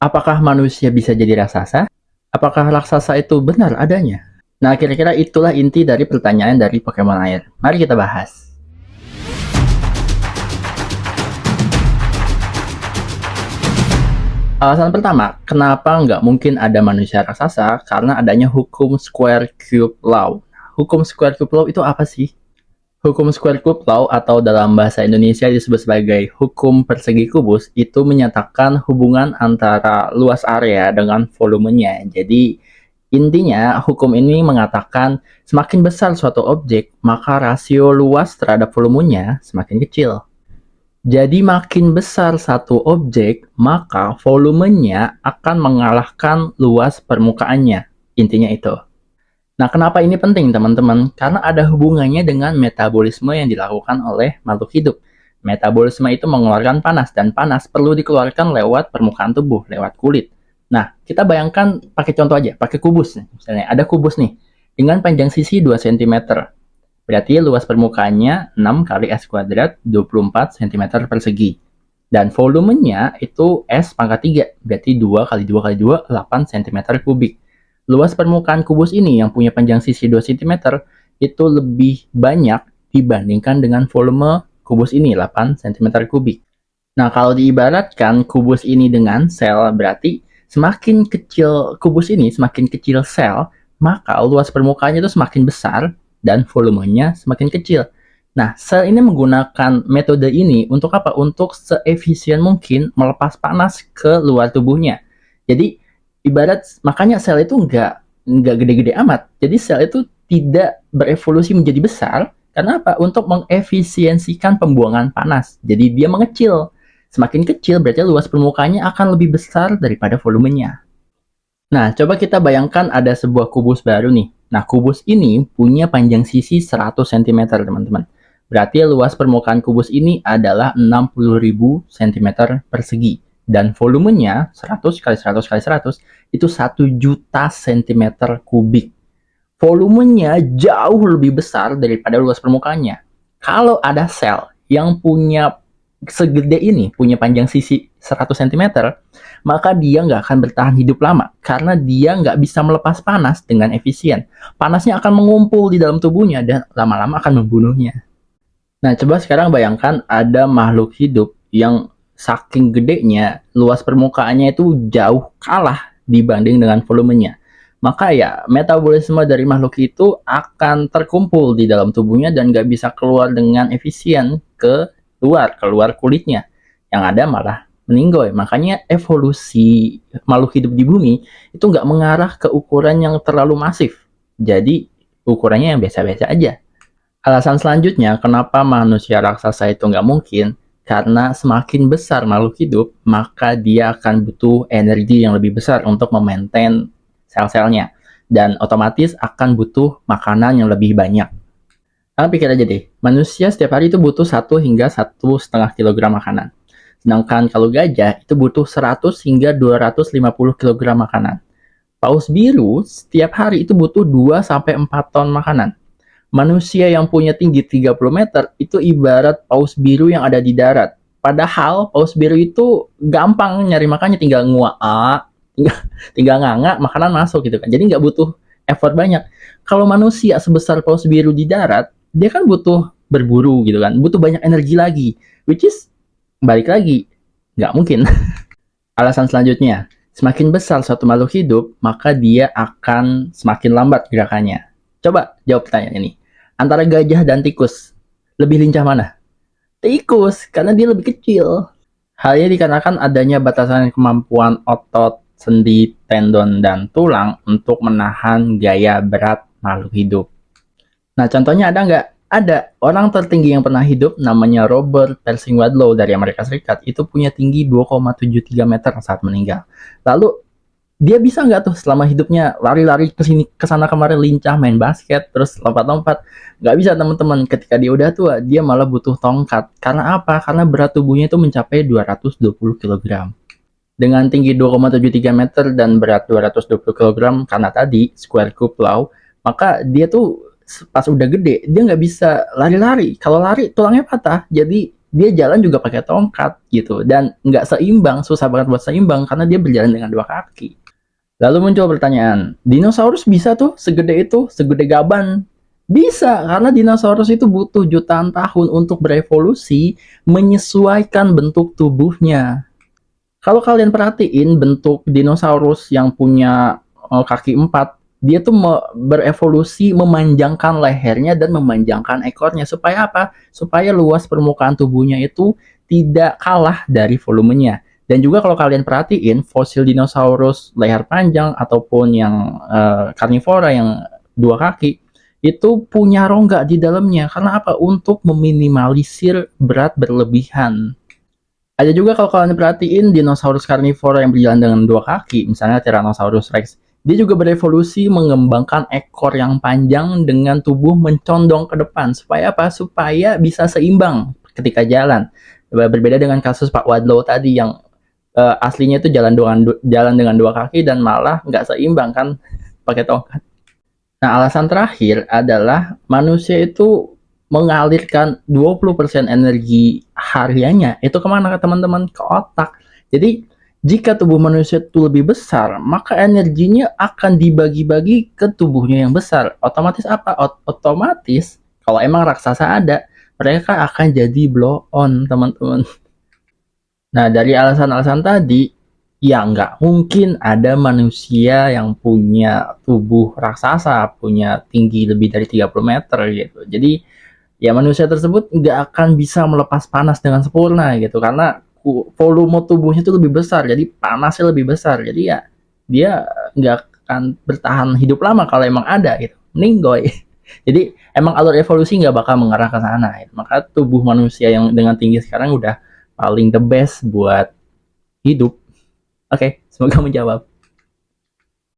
Apakah manusia bisa jadi raksasa? Apakah raksasa itu benar adanya? Nah, kira-kira itulah inti dari pertanyaan dari Pokemon air. Mari kita bahas. Alasan pertama, kenapa nggak mungkin ada manusia raksasa? Karena adanya hukum Square Cube Law. Hukum Square Cube Law itu apa sih? Hukum Square Cube Law atau dalam bahasa Indonesia disebut sebagai hukum persegi kubus itu menyatakan hubungan antara luas area dengan volumenya. Jadi intinya hukum ini mengatakan semakin besar suatu objek, maka rasio luas terhadap volumenya semakin kecil. Jadi makin besar satu objek, maka volumenya akan mengalahkan luas permukaannya. Intinya itu. Nah, kenapa ini penting, teman-teman? Karena ada hubungannya dengan metabolisme yang dilakukan oleh makhluk hidup. Metabolisme itu mengeluarkan panas, dan panas perlu dikeluarkan lewat permukaan tubuh, lewat kulit. Nah, kita bayangkan pakai contoh aja, pakai kubus. Misalnya, ada kubus nih, dengan panjang sisi 2 cm. Berarti luas permukaannya 6 kali S kuadrat 24 cm persegi. Dan volumenya itu S pangkat 3, berarti 2 kali 2 kali 2, 8 cm kubik. Luas permukaan kubus ini yang punya panjang sisi 2 cm itu lebih banyak dibandingkan dengan volume kubus ini, 8 cm kubik. Nah, kalau diibaratkan kubus ini dengan sel, berarti semakin kecil kubus ini, semakin kecil sel, maka luas permukaannya itu semakin besar, dan volumenya semakin kecil. Nah, sel ini menggunakan metode ini untuk apa? Untuk seefisien mungkin melepas panas ke luar tubuhnya. Jadi, makanya sel itu nggak gede-gede amat. Jadi, sel itu tidak berevolusi menjadi besar, karena apa? Untuk mengefisiensikan pembuangan panas. Jadi, dia mengecil. Semakin kecil, berarti luas permukaannya akan lebih besar daripada volumenya. Nah, coba kita bayangkan ada sebuah kubus baru nih. Nah, kubus ini punya panjang sisi 100 cm, teman-teman. Berarti luas permukaan kubus ini adalah 60.000 cm persegi. Dan volumenya 100 kali 100 kali 100 itu 1 juta cm kubik. Volumenya jauh lebih besar daripada luas permukaannya. Kalau ada sel yang punya segede ini, punya panjang sisi 100 cm, maka dia nggak akan bertahan hidup lama karena dia nggak bisa melepas panas dengan efisien. Panasnya akan mengumpul di dalam tubuhnya dan lama-lama akan membunuhnya. Nah, coba sekarang bayangkan ada makhluk hidup yang saking gedenya, luas permukaannya itu jauh kalah dibanding dengan volumenya. Maka ya, metabolisme dari makhluk itu akan terkumpul di dalam tubuhnya dan nggak bisa keluar dengan efisien keluar kulitnya. Yang ada malah meninggoy. Makanya evolusi makhluk hidup di bumi itu nggak mengarah ke ukuran yang terlalu masif. Jadi ukurannya yang biasa-biasa aja. Alasan selanjutnya kenapa manusia raksasa itu nggak mungkin, karena semakin besar makhluk hidup, maka dia akan butuh energi yang lebih besar untuk memaintain sel-selnya. Dan otomatis akan butuh makanan yang lebih banyak. Kalian pikir aja deh, manusia setiap hari itu butuh 1 hingga 1,5 kg makanan. Sedangkan kalau gajah itu butuh 100 hingga 250 kg makanan. Paus biru setiap hari itu butuh 2 sampai 4 ton makanan. Manusia yang punya tinggi 30 meter itu ibarat paus biru yang ada di darat. Padahal paus biru itu gampang nyari makannya, tinggal nguak, tinggal nganga, makanan masuk gitu kan. Jadi nggak butuh effort banyak. Kalau manusia sebesar paus biru di darat, dia kan butuh berburu gitu kan, butuh banyak energi lagi, which is balik lagi nggak mungkin. Alasan selanjutnya, semakin besar suatu makhluk hidup, maka dia akan semakin lambat gerakannya. Coba jawab pertanyaan ini. Antara gajah dan tikus, lebih lincah mana? Tikus, karena dia lebih kecil. Hal ini dikarenakan adanya batasan kemampuan otot, sendi, tendon, dan tulang untuk menahan gaya berat makhluk hidup. Nah, contohnya ada nggak? Ada. Orang tertinggi yang pernah hidup namanya Robert Pershing Wadlow dari Amerika Serikat. Itu punya tinggi 2,73 meter saat meninggal. Lalu, dia bisa nggak tuh selama hidupnya lari-lari ke sana kemarin, lincah, main basket, terus lompat-lompat? Nggak bisa, teman-teman. Ketika dia udah tua, dia malah butuh tongkat. Karena apa? Karena berat tubuhnya itu mencapai 220 kg. Dengan tinggi 2,73 meter dan berat 220 kg, karena tadi Square Cube Law, maka dia tuh pas udah gede, dia nggak bisa lari-lari. Kalau lari, tulangnya patah. Jadi dia jalan juga pakai tongkat gitu, dan nggak seimbang, susah banget buat seimbang karena dia berjalan dengan 2 kaki. Lalu muncul pertanyaan, dinosaurus bisa tuh segede itu, segede gaban? Bisa, karena dinosaurus itu butuh jutaan tahun untuk berevolusi menyesuaikan bentuk tubuhnya. Kalau kalian perhatiin bentuk dinosaurus yang punya kaki 4, dia tuh berevolusi memanjangkan lehernya dan memanjangkan ekornya. Supaya apa? Supaya luas permukaan tubuhnya itu tidak kalah dari volumenya. Dan juga kalau kalian perhatiin, fosil dinosaurus leher panjang ataupun yang karnivora yang 2 kaki, itu punya rongga di dalamnya. Karena apa? Untuk meminimalisir berat berlebihan. Ada juga kalau kalian perhatiin dinosaurus karnivora yang berjalan dengan 2 kaki, misalnya Tyrannosaurus Rex. Dia juga berevolusi mengembangkan ekor yang panjang dengan tubuh mencondong ke depan. Supaya apa? Supaya bisa seimbang ketika jalan. Berbeda dengan kasus Pak Wadlow tadi yang aslinya itu jalan dengan 2 kaki dan malah nggak seimbang kan pakai tongkat. Nah, alasan terakhir adalah manusia itu mengalirkan 20% energi hariannya itu kemana teman-teman? Ke otak. Jadi, jika tubuh manusia itu lebih besar, maka energinya akan dibagi-bagi ke tubuhnya yang besar. Otomatis apa? Otomatis, kalau emang raksasa ada, mereka akan jadi blow on, teman-teman. Nah, dari alasan-alasan tadi, ya nggak mungkin ada manusia yang punya tubuh raksasa, punya tinggi lebih dari 30 meter gitu. Jadi, ya manusia tersebut nggak akan bisa melepas panas dengan sempurna gitu, karena volume tubuhnya itu lebih besar, jadi panasnya lebih besar. Jadi ya, dia nggak akan bertahan hidup lama kalau emang ada gitu. Ninggoy. Jadi, emang alur evolusi nggak bakal mengarah ke sana gitu. Maka tubuh manusia yang dengan tinggi sekarang udah paling the best buat hidup. Oke, semoga menjawab.